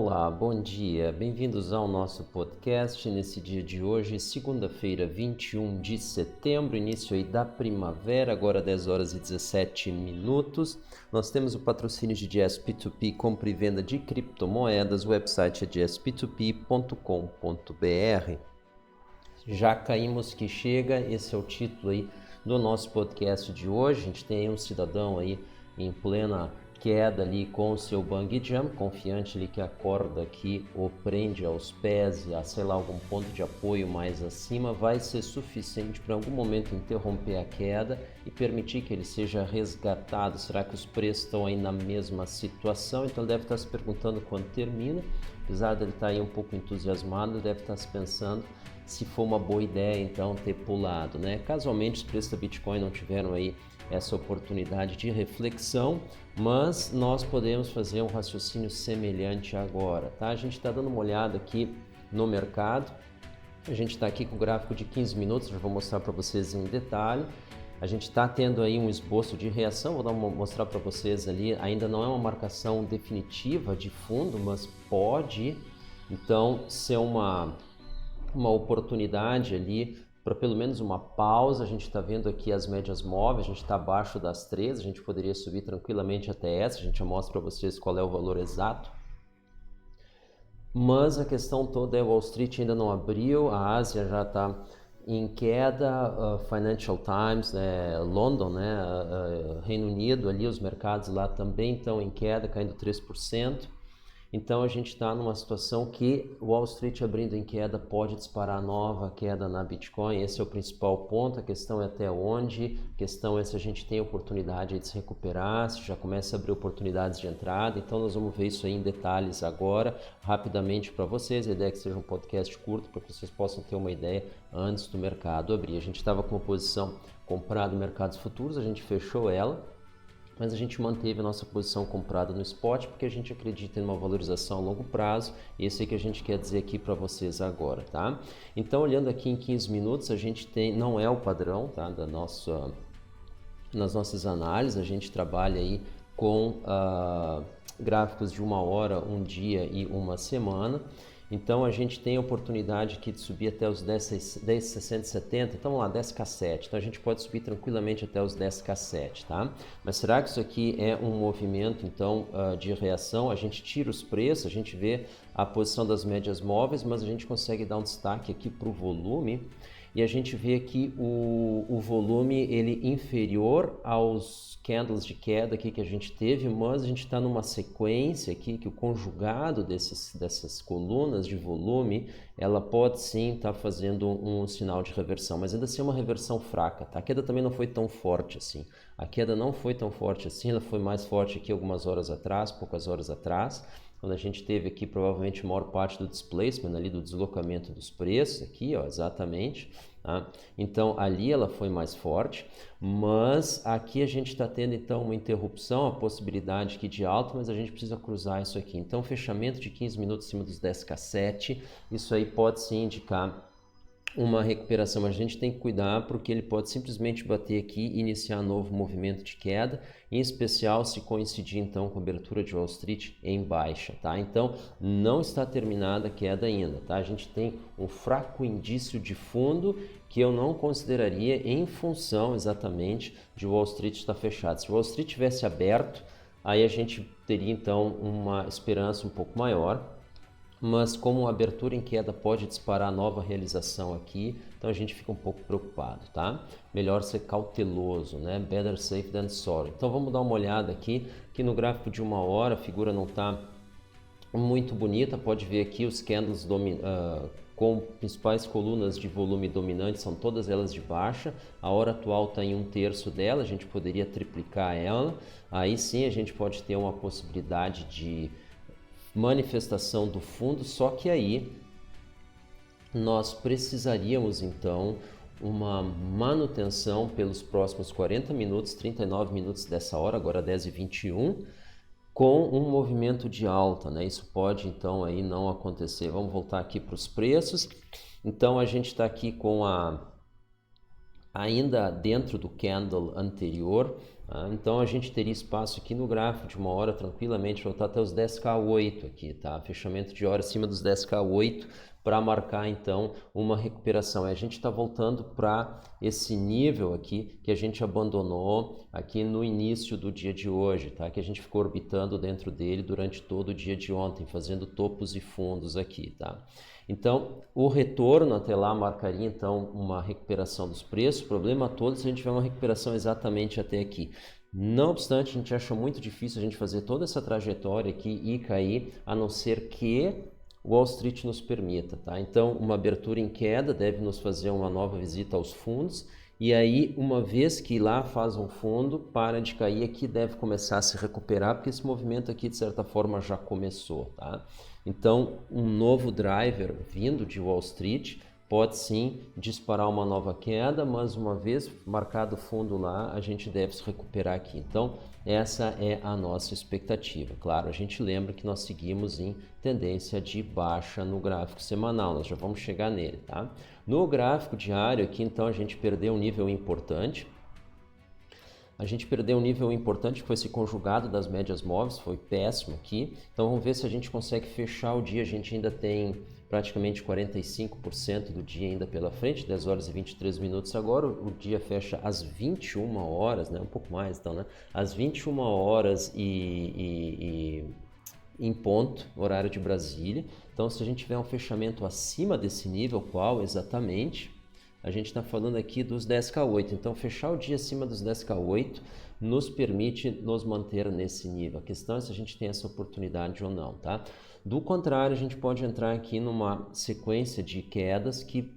Olá, bom dia, bem-vindos ao nosso podcast nesse dia de hoje, segunda-feira, 21 de setembro, início aí da primavera, agora 10 horas e 17 minutos. Nós temos o patrocínio de JSP2P, compra e venda de criptomoedas, o website é jsptp.com.br. Já caímos que chega, esse é o título aí do nosso podcast de hoje. A gente tem aí um cidadão aí em plena queda ali com o seu bungee jump, confiante ali que a corda que o prende aos pés e a, sei lá, algum ponto de apoio mais acima vai ser suficiente para em algum momento interromper a queda e permitir que ele seja resgatado. Será que os preços estão aí na mesma situação? Então ele deve estar se perguntando quando termina, apesar de ele estar aí um pouco entusiasmado, ele deve estar se pensando se for uma boa ideia então ter pulado, né? Casualmente os preços da Bitcoin não tiveram aí essa oportunidade de reflexão, mas nós podemos fazer um raciocínio semelhante agora, tá? A gente está dando uma olhada aqui no mercado, a gente está aqui com o gráfico de 15 minutos, já vou mostrar para vocês em detalhe. A gente está tendo aí um esboço de reação, mostrar para vocês ali, ainda não é uma marcação definitiva de fundo, mas pode então ser uma oportunidade ali para pelo menos uma pausa. A gente está vendo aqui as médias móveis, a gente está abaixo das 13, a gente poderia subir tranquilamente até essa, a gente já mostra para vocês qual é o valor exato. Mas a questão toda é Wall Street ainda não abriu, a Ásia já está em queda, Financial Times, London, Reino Unido, ali os mercados lá também estão em queda, caindo 3%. Então a gente está numa situação que Wall Street abrindo em queda pode disparar nova queda na Bitcoin. Esse é o principal ponto. A questão é até onde, a questão é se a gente tem oportunidade de se recuperar, se já começa a abrir oportunidades de entrada. Então nós vamos ver isso aí em detalhes agora, rapidamente para vocês. A ideia é que seja um podcast curto para que vocês possam ter uma ideia antes do mercado abrir. A gente estava com uma posição comprada em mercados futuros, a gente fechou ela, mas a gente manteve a nossa posição comprada no spot porque a gente acredita em uma valorização a longo prazo, e esse é que a gente quer dizer aqui para vocês agora, tá? Então, olhando aqui em 15 minutos, a gente tem, não é o padrão, tá, nas nossas análises, a gente trabalha aí com gráficos de uma hora, um dia e uma semana. Então a gente tem a oportunidade aqui de subir até os 10,6070, então vamos lá, 10K7, então a gente pode subir tranquilamente até os 10K7, tá? Mas será que isso aqui é um movimento então de reação? A gente tira os preços, a gente vê a posição das médias móveis, mas a gente consegue dar um destaque aqui para o volume, e a gente vê aqui o volume ele inferior aos candles de queda aqui que a gente teve, mas a gente está numa sequência aqui que o conjugado dessas colunas de volume, ela pode sim estar fazendo um sinal de reversão, mas ainda assim é uma reversão fraca, tá? A queda também não foi tão forte assim, a queda não foi tão forte assim, ela foi mais forte aqui algumas horas atrás, poucas horas atrás, quando a gente teve aqui provavelmente a maior parte do displacement ali, do deslocamento dos preços aqui, ó, exatamente, tá? Então ali ela foi mais forte, mas aqui a gente está tendo então uma interrupção, a possibilidade aqui de alta, mas a gente precisa cruzar isso aqui. Então fechamento de 15 minutos acima dos 10K7, isso aí pode sim indicar uma recuperação, mas a gente tem que cuidar porque ele pode simplesmente bater aqui e iniciar um novo movimento de queda, em especial se coincidir então com a abertura de Wall Street em baixa, tá? Então não está terminada a queda ainda, tá? A gente tem um fraco indício de fundo que eu não consideraria em função exatamente de Wall Street estar fechado. Se Wall Street tivesse aberto, aí a gente teria então uma esperança um pouco maior, mas como a abertura em queda pode disparar nova realização aqui, então a gente fica um pouco preocupado, tá? Melhor ser cauteloso, né? Better safe than sorry. Então vamos dar uma olhada aqui, que no gráfico de uma hora a figura não está muito bonita, pode ver aqui os candles com principais colunas de volume dominante, são todas elas de baixa, a hora atual está em 1/3 dela, a gente poderia triplicar ela, aí sim a gente pode ter uma possibilidade de manifestação do fundo, só que aí nós precisaríamos então uma manutenção pelos próximos 40 minutos, 39 minutos dessa hora, agora 10h21, com um movimento de alta, né? Isso pode então aí não acontecer. Vamos voltar aqui para os preços. Então a gente está aqui com ainda dentro do candle anterior, Tá? Então a gente teria espaço aqui no gráfico de 1 hora tranquilamente para voltar até os 10K8 aqui, tá? Fechamento de hora acima dos 10K8 para marcar então uma recuperação. A gente está voltando para esse nível aqui que a gente abandonou aqui no início do dia de hoje, tá? Que a gente ficou orbitando dentro dele durante todo o dia de ontem, fazendo topos e fundos aqui, tá? Então, o retorno até lá marcaria então uma recuperação dos preços. O problema todo é se a gente tiver uma recuperação exatamente até aqui. Não obstante, a gente acha muito difícil a gente fazer toda essa trajetória aqui e cair, a não ser que Wall Street nos permita, tá? Então, uma abertura em queda deve nos fazer uma nova visita aos fundos, e aí, uma vez que lá faz um fundo, para de cair aqui, deve começar a se recuperar, porque esse movimento aqui, de certa forma, já começou, tá? Então, um novo driver vindo de Wall Street pode sim disparar uma nova queda, mas uma vez marcado o fundo lá, a gente deve se recuperar aqui. Então, essa é a nossa expectativa. Claro, a gente lembra que nós seguimos em tendência de baixa no gráfico semanal, nós já vamos chegar nele, tá? No gráfico diário aqui, então, a gente perdeu um nível importante. A gente perdeu um nível importante que foi esse conjugado das médias móveis, foi péssimo aqui. Então vamos ver se a gente consegue fechar o dia. A gente ainda tem praticamente 45% do dia ainda pela frente, 10 horas e 23 minutos agora. O dia fecha às 21 horas, né? Um pouco mais então, né? Às 21 horas em ponto, horário de Brasília. Então se a gente tiver um fechamento acima desse nível, qual exatamente? A gente está falando aqui dos 10K8, então fechar o dia acima dos 10K8 nos permite nos manter nesse nível. A questão é se a gente tem essa oportunidade ou não, tá? Do contrário, a gente pode entrar aqui numa sequência de quedas que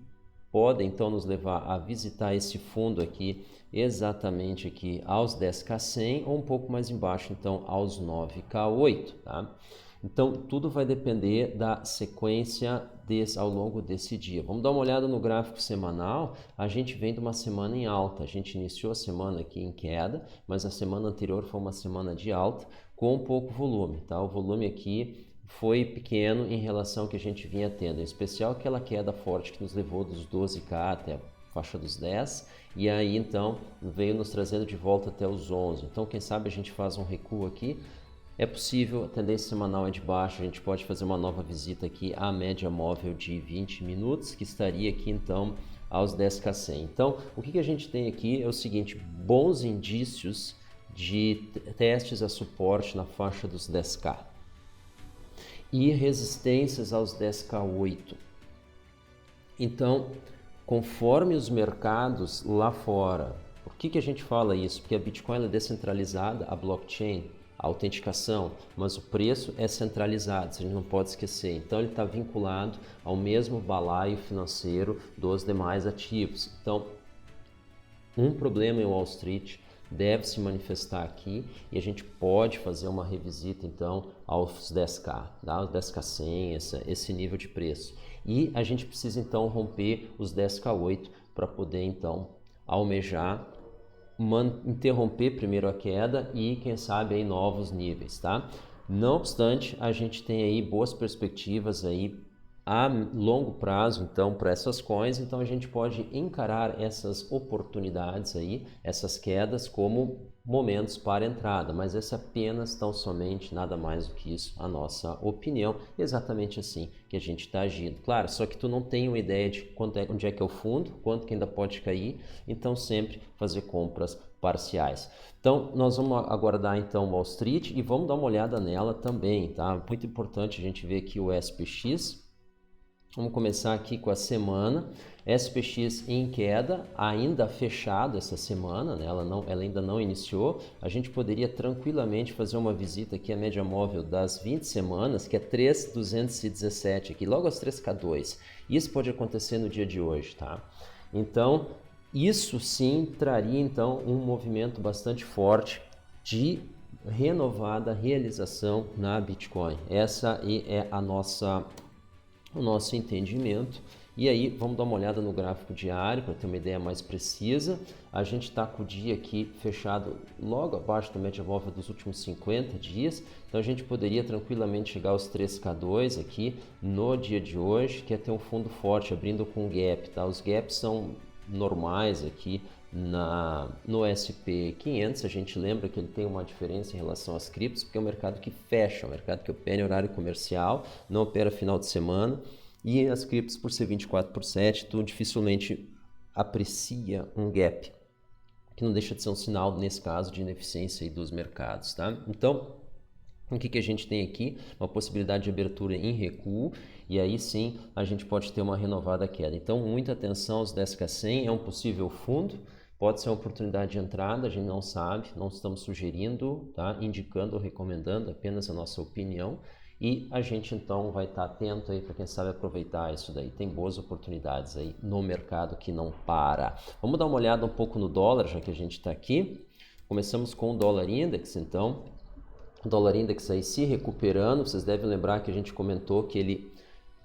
podem então nos levar a visitar esse fundo aqui, exatamente aqui aos 10K100 ou um pouco mais embaixo, então aos 9K8, tá? Então, tudo vai depender da sequência ao longo desse dia. Vamos dar uma olhada no gráfico semanal. A gente vem de uma semana em alta. A gente iniciou a semana aqui em queda, mas a semana anterior foi uma semana de alta com pouco volume, tá? O volume aqui foi pequeno em relação ao que a gente vinha tendo, em especial aquela queda forte que nos levou dos 12K até a faixa dos 10, e aí então veio nos trazendo de volta até os 11. Então, quem sabe a gente faz um recuo aqui. É possível, a tendência semanal é de baixa, a gente pode fazer uma nova visita aqui à média móvel de 20 minutos, que estaria aqui então aos 10K100. Então, o que a gente tem aqui é o seguinte, bons indícios de testes a suporte na faixa dos 10K e resistências aos 10K8. Então, conforme os mercados lá fora, por que a gente fala isso? Porque a Bitcoin é descentralizada, a blockchain, a autenticação, mas o preço é centralizado, a gente não pode esquecer. Então ele está vinculado ao mesmo balaio financeiro dos demais ativos. Então, um problema em Wall Street deve se manifestar aqui e a gente pode fazer uma revisita então aos 10K, tá? Aos 10K100, esse nível de preço. E a gente precisa então romper os 10K8 para poder então almejar interromper primeiro a queda e quem sabe aí novos níveis, tá? Não obstante, a gente tem aí boas perspectivas aí a longo prazo, então, para essas coins, então a gente pode encarar essas oportunidades aí, essas quedas como momentos para entrada, mas essa é apenas tão somente, nada mais do que isso, a nossa opinião, exatamente assim que a gente está agindo. Claro, só que tu não tem uma ideia de onde é que é o fundo, quanto que ainda pode cair, então sempre fazer compras parciais. Então, nós vamos aguardar então Wall Street e vamos dar uma olhada nela também, tá? Muito importante a gente ver aqui o SPX. Vamos começar aqui com a semana, SPX em queda, ainda fechado essa semana, né? Ela ainda não iniciou. A gente poderia tranquilamente fazer uma visita aqui à média móvel das 20 semanas, que é 3.217 aqui, logo às 3K2. Isso pode acontecer no dia de hoje, tá? Então, isso sim traria então um movimento bastante forte de renovada realização na Bitcoin. Essa é o nosso entendimento. E aí vamos dar uma olhada no gráfico diário para ter uma ideia mais precisa. A gente está com o dia aqui fechado logo abaixo da média móvel dos últimos 50 dias, então a gente poderia tranquilamente chegar aos 3K2 aqui no dia de hoje, que é ter um fundo forte abrindo com gap, tá? Os gaps são normais aqui no SP 500. A gente lembra que ele tem uma diferença em relação às criptos, porque é um mercado que fecha, é um mercado que opera em horário comercial, não opera final de semana, e as criptos, por ser 24/7, tu dificilmente aprecia um gap, que não deixa de ser um sinal, nesse caso, de ineficiência aí dos mercados, tá? Então, o que a gente tem aqui? Uma possibilidade de abertura em recuo, e aí sim a gente pode ter uma renovada queda. Então, muita atenção aos 10K100, é um possível fundo, pode ser uma oportunidade de entrada, a gente não sabe, não estamos sugerindo, tá? Indicando ou recomendando, apenas a nossa opinião. E a gente então vai estar atento aí para quem sabe aproveitar isso daí. Tem boas oportunidades aí no mercado que não para. Vamos dar uma olhada um pouco no dólar, já que a gente está aqui. Começamos com o dólar index, então. O dólar index aí se recuperando. Vocês devem lembrar que a gente comentou que ele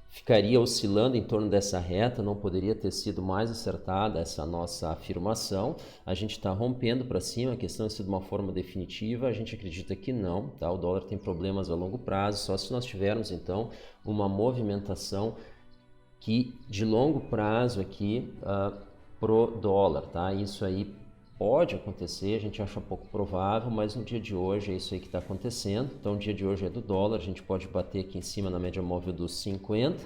ficaria oscilando em torno dessa reta, não poderia ter sido mais acertada essa nossa afirmação. A gente está rompendo para cima, a questão é se de uma forma definitiva, a gente acredita que não, tá? O dólar tem problemas a longo prazo, só se nós tivermos então uma movimentação que de longo prazo aqui pro dólar, tá? Isso aí pode acontecer, a gente acha pouco provável, mas no dia de hoje é isso aí que está acontecendo. Então, o dia de hoje é do dólar, a gente pode bater aqui em cima na média móvel dos 50,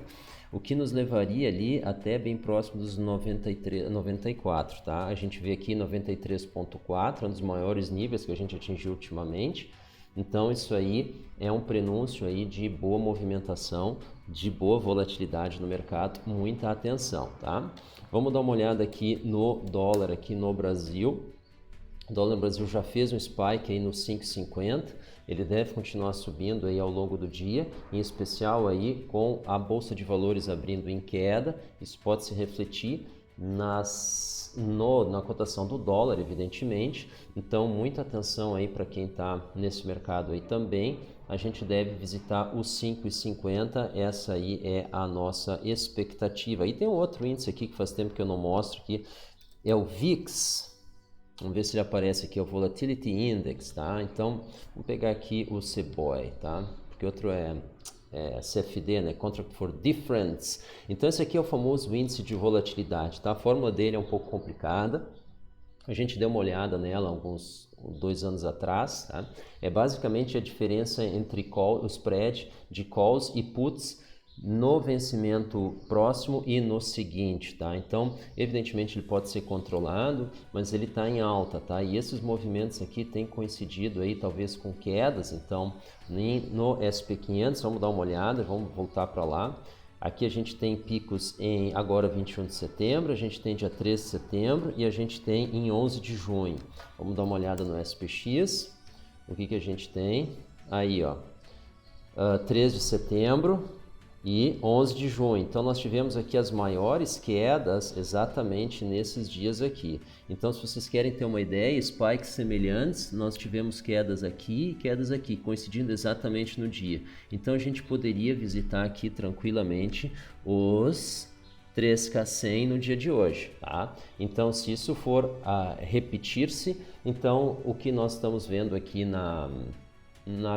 o que nos levaria ali até bem próximo dos 93, 94, tá? A gente vê aqui 93,4, um dos maiores níveis que a gente atingiu ultimamente. Então, isso aí é um prenúncio aí de boa movimentação, de boa volatilidade no mercado, muita atenção, tá? Vamos dar uma olhada aqui no dólar aqui no Brasil. O dólar no Brasil já fez um spike aí no 5,50, ele deve continuar subindo aí ao longo do dia, em especial aí com a Bolsa de Valores abrindo em queda. Isso pode se refletir na cotação do dólar, evidentemente. Então, muita atenção aí para quem está nesse mercado aí também. A gente deve visitar os 5,50, essa aí é a nossa expectativa. E tem um outro índice aqui que faz tempo que eu não mostro, que é o VIX. Vamos ver se ele aparece aqui, é o Volatility Index, tá? Então, vamos pegar aqui o CBOE, tá? Porque outro é CFD, né? Contract for Difference. Então, esse aqui é o famoso índice de volatilidade, tá? A fórmula dele é um pouco complicada. A gente deu uma olhada nela alguns 2 anos atrás, tá? É basicamente a diferença entre o spread de calls e puts no vencimento próximo e no seguinte, tá? Então, evidentemente ele pode ser controlado, mas ele está em alta, tá? E esses movimentos aqui têm coincidido aí talvez com quedas. Então, no SP500, vamos dar uma olhada, vamos voltar para lá. Aqui a gente tem picos em agora 21 de setembro, a gente tem dia 13 de setembro e a gente tem em 11 de junho. Vamos dar uma olhada no SPX, o que a gente tem? Aí, ó, 13 de setembro e 11 de junho. Então, nós tivemos aqui as maiores quedas exatamente nesses dias aqui. Então, se vocês querem ter uma ideia, spikes semelhantes, nós tivemos quedas aqui e quedas aqui, coincidindo exatamente no dia. Então, a gente poderia visitar aqui tranquilamente os 3K100 no dia de hoje, tá? Então, se isso for a repetir-se, então o que nós estamos vendo aqui na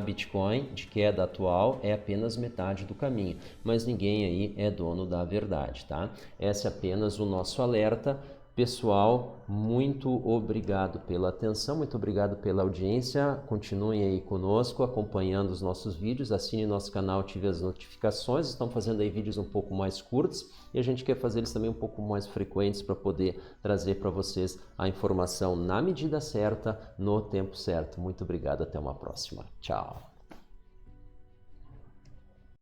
Bitcoin de queda atual é apenas metade do caminho, mas ninguém aí é dono da verdade, tá? Esse é apenas o nosso alerta. Pessoal, muito obrigado pela atenção, muito obrigado pela audiência. Continuem aí conosco, acompanhando os nossos vídeos, assine nosso canal, ative as notificações. Estamos fazendo aí vídeos um pouco mais curtos e a gente quer fazer eles também um pouco mais frequentes para poder trazer para vocês a informação na medida certa, no tempo certo. Muito obrigado, até uma próxima. Tchau!